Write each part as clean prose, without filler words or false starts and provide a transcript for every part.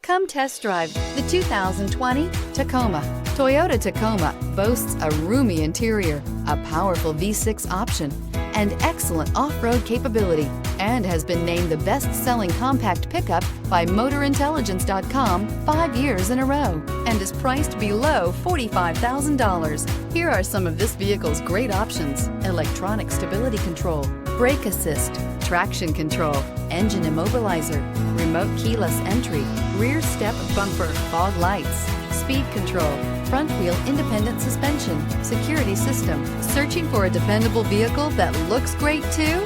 Come test drive the 2020 Tacoma. Toyota Tacoma boasts a roomy interior, a powerful V6 option, and excellent off-road capability, and has been named the best-selling compact pickup by MotorIntelligence.com 5 years in a row, and is priced below $45,000. Here are some of this vehicle's great options: electronic stability control, brake assist, traction control, engine immobilizer, remote keyless entry, rear step bumper, fog lights, speed control, front wheel independent suspension, security system. Searching for a dependable vehicle that looks great too?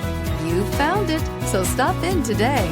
You found it, so stop in today.